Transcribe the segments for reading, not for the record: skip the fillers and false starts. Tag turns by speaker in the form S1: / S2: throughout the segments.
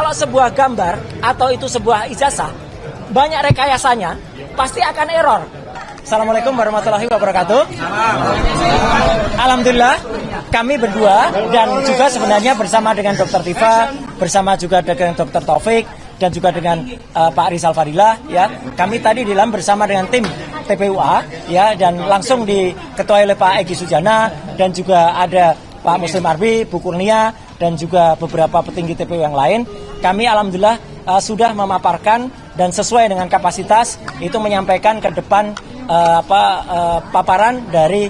S1: kalau sebuah gambar atau itu sebuah ijazah banyak rekayasanya, pasti akan error. Assalamualaikum warahmatullahi wabarakatuh. Alhamdulillah kami berdua dan juga sebenarnya bersama dengan Dr. Tifa, bersama juga dengan Dr. Taufik dan juga dengan Pak Rizal Fadilah, ya. Kami tadi di dalam bersama dengan tim TPUA, ya, dan langsung diketuai oleh Pak Egy Sujana dan juga ada Pak Muslim Arbi, Bu Kurnia dan juga beberapa petinggi TPU yang lain. Kami alhamdulillah sudah memaparkan dan sesuai dengan kapasitas itu menyampaikan ke depan paparan dari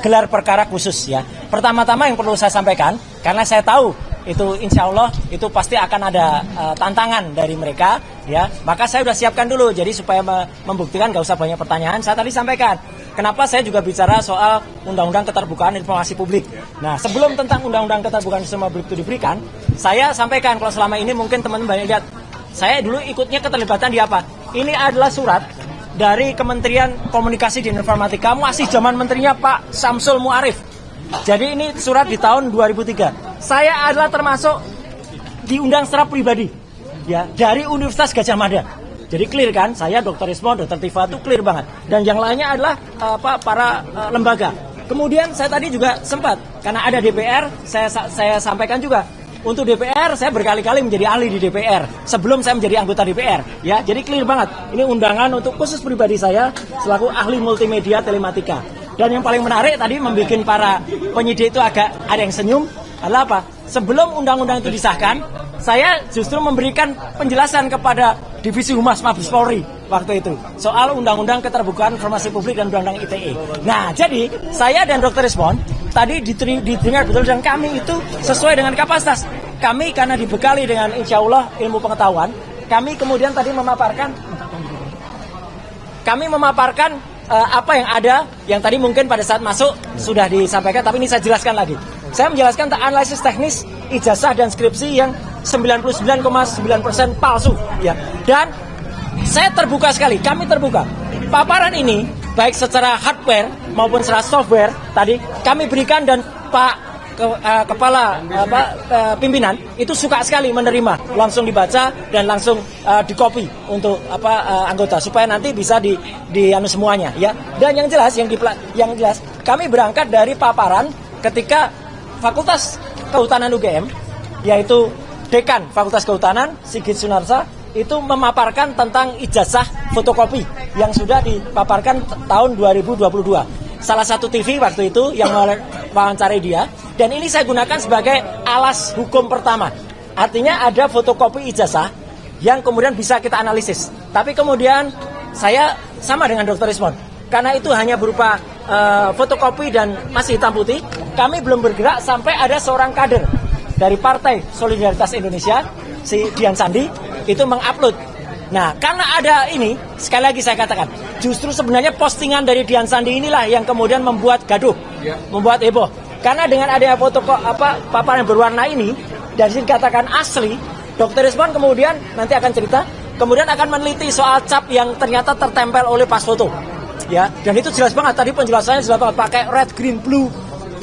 S1: gelar perkara khusus, ya. Pertama-tama yang perlu saya sampaikan, karena saya tahu itu insya Allah itu pasti akan ada tantangan dari mereka, ya. Maka saya sudah siapkan dulu, jadi supaya membuktikan gak usah banyak pertanyaan. Saya tadi sampaikan kenapa saya juga bicara soal Undang-Undang Keterbukaan Informasi Publik. Nah, sebelum tentang Undang-Undang Keterbukaan Informasi Publik itu diberikan, saya sampaikan kalau selama ini mungkin teman-teman banyak lihat, saya dulu ikutnya keterlibatan di apa? Ini adalah surat dari Kementerian Komunikasi dan Informatika, masih zaman menterinya Pak Samsul Muarif. Jadi ini surat di tahun 2003. Saya adalah termasuk diundang secara pribadi, ya, dari Universitas Gadjah Mada. Jadi clear kan, saya Dr. Ismon, Dr. Tifa itu clear banget. Dan yang lainnya adalah para lembaga. Kemudian saya tadi juga sempat, karena ada DPR, saya sampaikan juga. Untuk DPR, saya berkali-kali menjadi ahli di DPR sebelum saya menjadi anggota DPR, ya. Jadi clear banget. Ini undangan untuk khusus pribadi saya selaku ahli multimedia telematika. Dan yang paling menarik tadi membuat para penyidik itu agak ada yang senyum adalah apa? Sebelum undang-undang itu disahkan, saya justru memberikan penjelasan kepada Divisi Humas Mabes Polri waktu itu soal Undang-Undang Keterbukaan Informasi Publik dan Undang-Undang ITE. Nah, jadi saya dan Dr. Ismon tadi didengar betul dan kami itu sesuai dengan kapasitas. Kami karena dibekali dengan insya Allah ilmu pengetahuan, kami kemudian tadi memaparkan apa yang ada, yang tadi mungkin pada saat masuk sudah disampaikan, tapi ini saya jelaskan lagi. Saya menjelaskan tentang analisis teknis ijazah dan skripsi yang 99,9% palsu, ya. Dan saya terbuka sekali, kami terbuka. Paparan ini baik secara hardware maupun secara software tadi kami berikan dan Pak Kepala pimpinan itu suka sekali menerima, langsung dibaca dan langsung di-copy untuk anggota supaya nanti bisa di semuanya, ya. Dan yang jelas kami berangkat dari paparan ketika Fakultas Kehutanan UGM, yaitu Dekan Fakultas Kehutanan Sigit Sunarsa itu memaparkan tentang ijazah fotokopi yang sudah dipaparkan tahun 2022. Salah satu TV waktu itu yang mewawancarai dia, dan ini saya gunakan sebagai alas hukum pertama. Artinya ada fotokopi ijazah yang kemudian bisa kita analisis. Tapi kemudian saya sama dengan Dr. Ismon, karena itu hanya berupa fotokopi dan masih hitam putih, kami belum bergerak sampai ada seorang kader dari Partai Solidaritas Indonesia, si Dian Sandi, itu mengupload. Nah, karena ada ini, sekali lagi saya katakan, justru sebenarnya postingan dari Dian Sandi inilah yang kemudian membuat gaduh, membuat heboh. Karena dengan adanya foto paparan yang berwarna ini, dari sini dikatakan asli, Dr. Ismon kemudian nanti akan cerita, kemudian akan meneliti soal cap yang ternyata tertempel oleh pas foto, ya. Dan itu jelas banget, tadi penjelasannya jelas banget, pakai red, green, blue,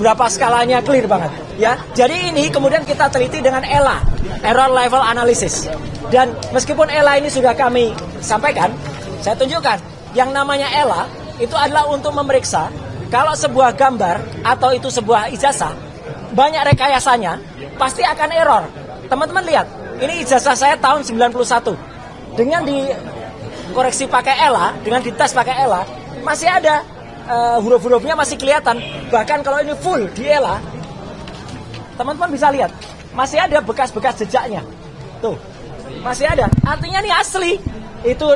S1: berapa skalanya clear banget, ya. Jadi ini kemudian kita teliti dengan ELA, Error Level Analysis. Dan meskipun ELA ini sudah kami sampaikan, saya tunjukkan yang namanya ELA itu adalah untuk memeriksa kalau sebuah gambar atau itu sebuah ijazah banyak rekayasanya, pasti akan error. Teman-teman lihat, ini ijazah saya tahun 91. Dengan dikoreksi pakai ELA, dengan dites pakai ELA, masih ada huruf-hurufnya masih kelihatan. Bahkan kalau ini full di ELA, teman-teman bisa lihat, masih ada bekas-bekas jejaknya. Tuh, masih ada. Artinya ini asli. Itu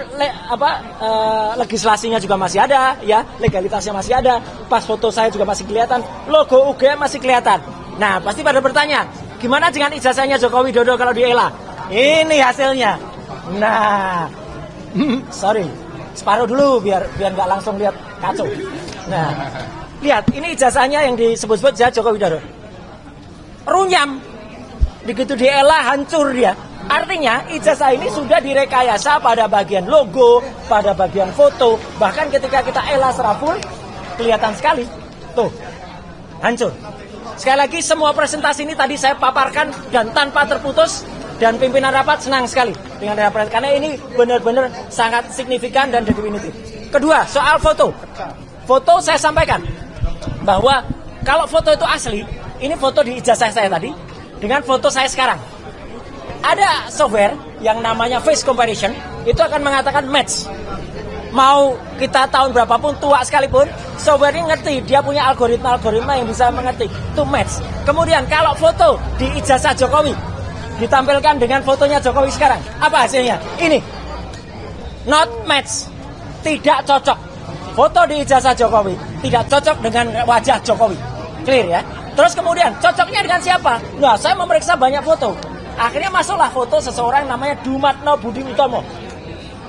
S1: legislasinya juga masih ada, ya, legalitasnya masih ada, pas foto saya juga masih kelihatan, logo UGM masih kelihatan. Nah, pasti pada bertanya, gimana dengan ijazahnya Joko Widodo kalau di ELA? Ini hasilnya. Nah, sorry, separuh dulu biar nggak langsung lihat kacau. Nah, lihat, ini ijazahnya yang disebut-sebut Joko Widodo. Runyam, begitu di ELA hancur dia. Artinya ijazah ini sudah direkayasa pada bagian logo, pada bagian foto. Bahkan ketika kita ELA secara full, kelihatan sekali. Tuh, hancur. Sekali lagi semua presentasi ini tadi saya paparkan dan tanpa terputus dan pimpinan rapat senang sekali dengan rapat karena ini benar-benar sangat signifikan dan definitif. Kedua, soal foto. Foto saya sampaikan bahwa kalau foto itu asli, ini foto di ijazah saya tadi dengan foto saya sekarang. Ada software yang namanya face comparison, itu akan mengatakan match. Mau kita tahun berapapun, tua sekalipun, software ini ngerti, dia punya algoritma yang bisa mengerti, to match. Kemudian kalau foto di ijazah Jokowi ditampilkan dengan fotonya Jokowi sekarang, apa hasilnya? Ini, not match, tidak cocok. Foto di ijazah Jokowi tidak cocok dengan wajah Jokowi, clear ya. Terus kemudian cocoknya dengan siapa? Nah, saya memeriksa banyak foto. Akhirnya masuklah foto seseorang namanya Dumatno Budi Utomo.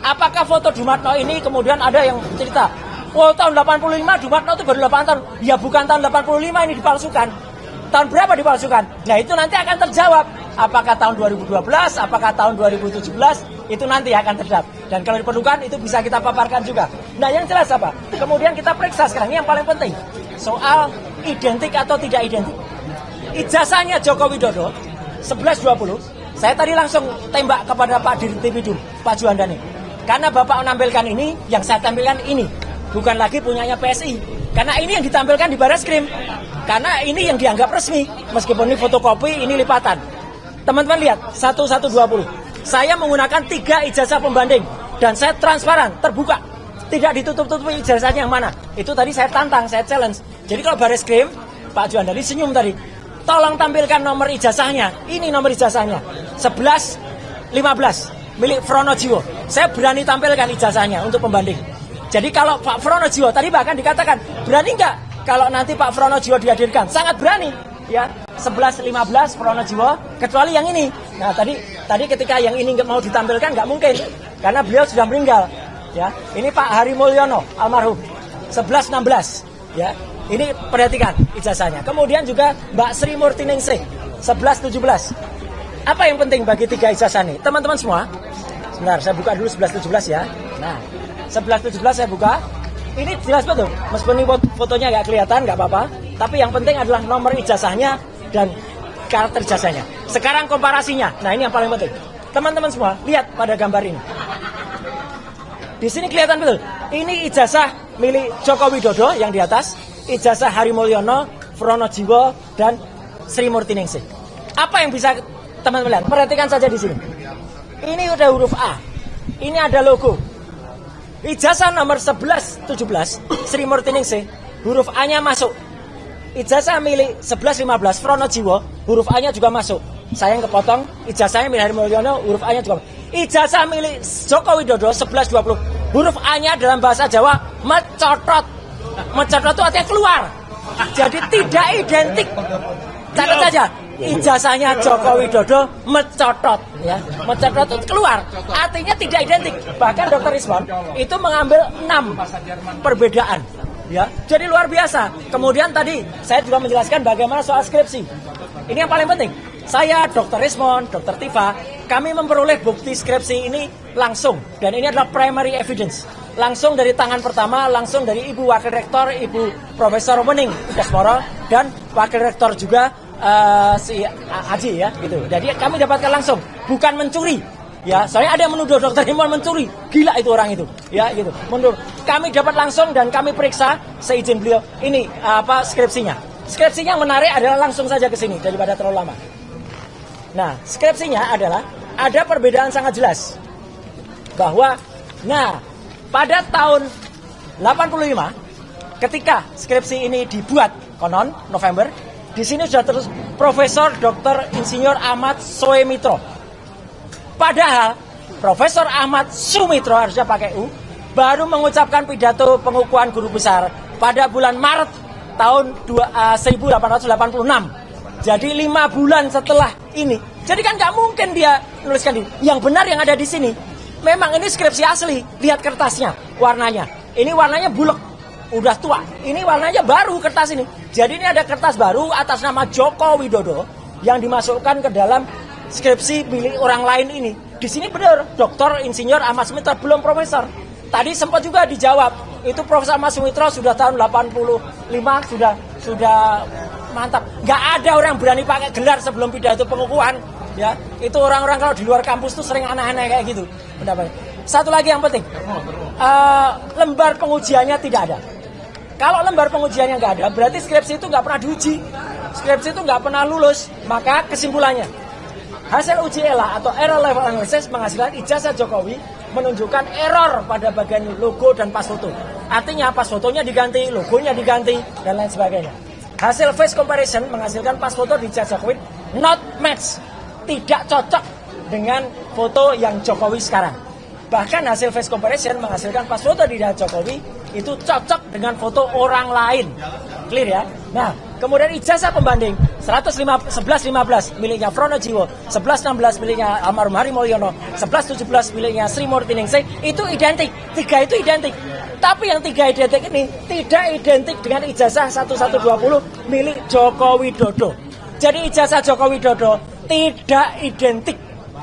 S1: Apakah foto Dumatno ini kemudian ada yang cerita, oh tahun 85 Dumatno itu baru 8 tahun. Ya bukan tahun 85 ini dipalsukan. Tahun berapa dipalsukan? Nah itu nanti akan terjawab. Apakah tahun 2012, apakah tahun 2017, itu nanti akan terjawab. Dan kalau diperlukan itu bisa kita paparkan juga. Nah yang jelas apa? Kemudian kita periksa sekarang, ini yang paling penting. Soal identik atau tidak identik. Ijazahnya Joko Widodo 1120, saya tadi langsung tembak kepada Pak Dirtipidum, Pak Juandani. Karena Bapak menampilkan ini, yang saya tampilkan ini. Bukan lagi punyanya PSI. Karena ini yang ditampilkan di Barreskrim. Karena ini yang dianggap resmi. Meskipun ini fotokopi, ini lipatan. Teman-teman lihat, 1120. Saya menggunakan 3 ijazah pembanding. Dan saya transparan, terbuka. Tidak ditutup-tutupi ijazahnya yang mana. Itu tadi saya tantang, saya challenge. Jadi kalau Barreskrim, Pak Juandani senyum tadi. Tolong tampilkan nomor ijazahnya. Ini nomor ijazahnya. 1115 milik Fronojiwo. Saya berani tampilkan ijazahnya untuk pembanding. Jadi kalau Pak Fronojiwo tadi bahkan dikatakan, berani nggak kalau nanti Pak Fronojiwo dihadirkan? Sangat berani. Ya, 1115 Fronojiwo, kecuali yang ini. Nah, tadi ketika yang ini nggak mau ditampilkan nggak mungkin karena beliau sudah meninggal. Ya, ini Pak Hari Mulyono almarhum 1116. Ya, ini perhatikan ijazahnya. Kemudian juga Mbak Sri Murtiningsih 1117. Apa yang penting bagi 3 ijazah ini? Teman-teman semua, sebentar saya buka dulu 1117 ya. Nah, 1117 saya buka. Ini jelas betul. Meskipun ini fotonya nggak kelihatan, nggak apa-apa. Tapi yang penting adalah nomor ijazahnya dan karakter ijazahnya. Sekarang komparasinya. Nah, ini yang paling penting. Teman-teman semua, lihat pada gambar ini. Di sini kelihatan betul. Ini ijazah milik Joko Widodo yang di atas, ijazah Hari Mulyono, Fronojiwo, dan Sri Murtiningsih. Apa yang bisa teman-teman lihat? Perhatikan saja di sini. Ini udah huruf A. Ini ada logo. Ijazah nomor 1117 Sri Murtiningsih, huruf A-nya masuk. Ijazah milik 1115 Fronojiwo, huruf A-nya juga masuk. Saya yang kepotong, ijazahnya milik Hari Mulyono, huruf A-nya juga masuk. Ijazah milik Joko Widodo 1120, huruf A-nya dalam bahasa Jawa mencotot. Mencotot itu artinya keluar. Jadi tidak identik. Catat saja. Ijazahnya Joko Widodo mencotot, ya, mencotot itu keluar, artinya tidak identik. Bahkan Dr. Rismon itu mengambil 6 perbedaan, ya, jadi luar biasa. Kemudian tadi saya juga menjelaskan bagaimana soal skripsi. Ini yang paling penting. Saya, Dr. Rismon, Dr. Tifa, kami memperoleh bukti skripsi ini langsung, dan ini adalah primary evidence. Langsung dari tangan pertama, langsung dari Ibu Wakil Rektor, Ibu Profesor Wening Udasmoro, dan Wakil Rektor juga si Aji ya gitu. Jadi kami dapatkan langsung, bukan mencuri. Ya, soalnya ada yang menuduh Dr. Himon mencuri. Gila itu orang itu. Ya, gitu. Menurut kami dapat langsung dan kami periksa seizin beliau. Ini skripsinya. Skripsinya yang menarik adalah langsung saja ke sini daripada terlalu lama. Nah, skripsinya adalah ada perbedaan sangat jelas bahwa pada tahun 85 ketika skripsi ini dibuat konon November, di sini sudah terus Profesor Dr. Insinyur Ahmad Soemitro. Padahal Profesor Ahmad Sumitro, harusnya pakai U, baru mengucapkan pidato pengukuhan guru besar pada bulan Maret tahun 1886. Jadi 5 bulan setelah ini. Jadi kan nggak mungkin dia menuliskan ini. Yang benar yang ada di sini, memang ini skripsi asli. Lihat kertasnya, warnanya. Ini warnanya bulek, udah tua. Ini warnanya baru kertas ini. Jadi ini ada kertas baru atas nama Joko Widodo yang dimasukkan ke dalam skripsi milik orang lain ini. Di sini benar, Dr. Insinyur Ahmad Sumitro, belum profesor. Tadi sempat juga dijawab, itu Profesor Ahmad Sumitro sudah tahun 85, sudah mantap. Nggak ada orang berani pakai gelar sebelum pidato pengukuhan. Ya, itu orang-orang kalau di luar kampus tuh sering aneh-aneh kayak gitu pendapatnya. Satu lagi yang penting, lembar pengujiannya tidak ada. Kalau lembar pengujiannya nggak ada, berarti skripsi itu nggak pernah diuji, skripsi itu nggak pernah lulus. Maka kesimpulannya, hasil uji ELA atau Error Level Analysis menghasilkan ijazah Jokowi menunjukkan error pada bagian logo dan pas foto. Artinya pas fotonya diganti, logonya diganti, dan lain sebagainya. Hasil face comparison menghasilkan pas foto di ijazah Jokowi not match, tidak cocok dengan foto yang Jokowi sekarang. Bahkan hasil face comparison menghasilkan pas foto di ijazah Jokowi itu cocok dengan foto orang lain. Clear ya? Nah, kemudian ijazah pembanding 1115 miliknya Fronojiwo, 1116 miliknya almarhum Hari Mulyono, 1117 miliknya Sri Murti Ningsih, itu identik. Tiga itu identik. Tapi yang tiga identik ini tidak identik dengan ijazah 1120 milik Joko Widodo. Jadi ijazah Joko Widodo tidak identik,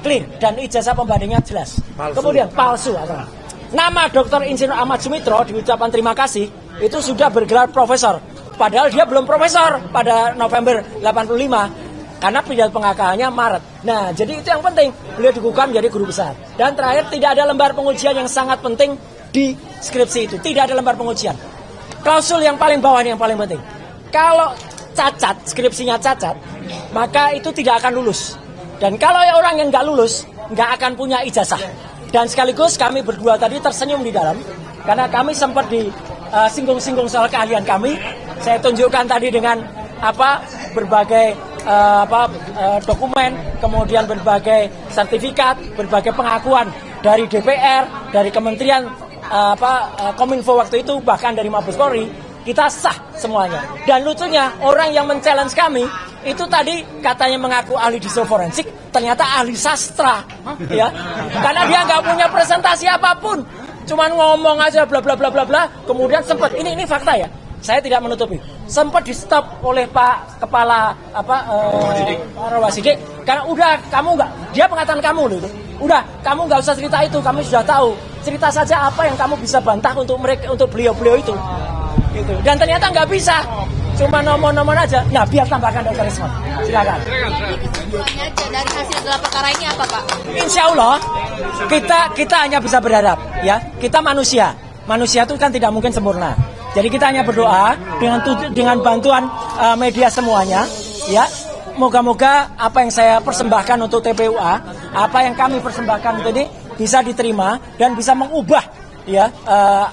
S1: clear, dan ijazah pembandingnya jelas. Palsu. Kemudian palsu. Nama Dr. Insinyur Ahmad Sumitro di ucapan terima kasih itu sudah bergelar profesor. Padahal dia belum profesor pada November 85 karena pidato pengangkatannya Maret. Nah, jadi itu yang penting. Beliau dikukuhkan menjadi guru besar. Dan terakhir, tidak ada lembar pengujian yang sangat penting di skripsi itu. Tidak ada lembar pengujian. Klausul yang paling bawah ini yang paling penting. Kalau cacat, skripsinya cacat, maka itu tidak akan lulus. Dan kalau orang yang nggak lulus, nggak akan punya ijazah. Dan sekaligus kami berdua tadi tersenyum di dalam, karena kami sempat singgung-singgung soal keahlian kami. Saya tunjukkan tadi dengan berbagai dokumen, kemudian berbagai sertifikat, berbagai pengakuan dari DPR, dari Kementerian Kominfo waktu itu, bahkan dari Mabes Polri, kita sah semuanya. Dan lucunya, orang yang men-challenge kami itu tadi katanya mengaku ahli digital forensik, ternyata ahli sastra, ya. Karena dia nggak punya presentasi apapun, cuman ngomong aja bla bla bla bla bla. Kemudian sempat ini fakta ya, saya tidak menutupi, sempat di stop oleh Pak Kepala Rawasidik, karena udah kamu nggak, dia pengatakan kamu loh itu, udah kamu nggak usah cerita itu, kami sudah tahu, cerita saja apa yang kamu bisa bantah untuk mereka, untuk beliau-beliau itu. Gitu. Dan ternyata nggak bisa, cuma nomor-nomor aja. Nah, biar tambahkan Dr. Rismon, silakan.
S2: Jadi kesimpulannya dari hasil gelar perkara ini apa, Pak?
S1: Insya Allah kita hanya bisa berharap, ya. Kita manusia itu kan tidak mungkin sempurna. Jadi kita hanya berdoa dengan bantuan media semuanya, ya. Moga-moga apa yang saya persembahkan untuk TPUA, apa yang kami persembahkan untuk ini bisa diterima dan bisa mengubah, ya,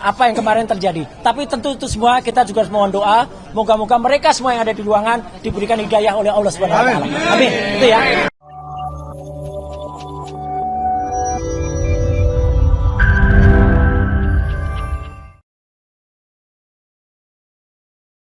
S1: apa yang kemarin terjadi. Tapi tentu itu semua kita juga harus mohon doa, moga-moga mereka semua yang ada di ruangan diberikan hidayah oleh Allah Subhanahu wa taala. Amin. Itu ya.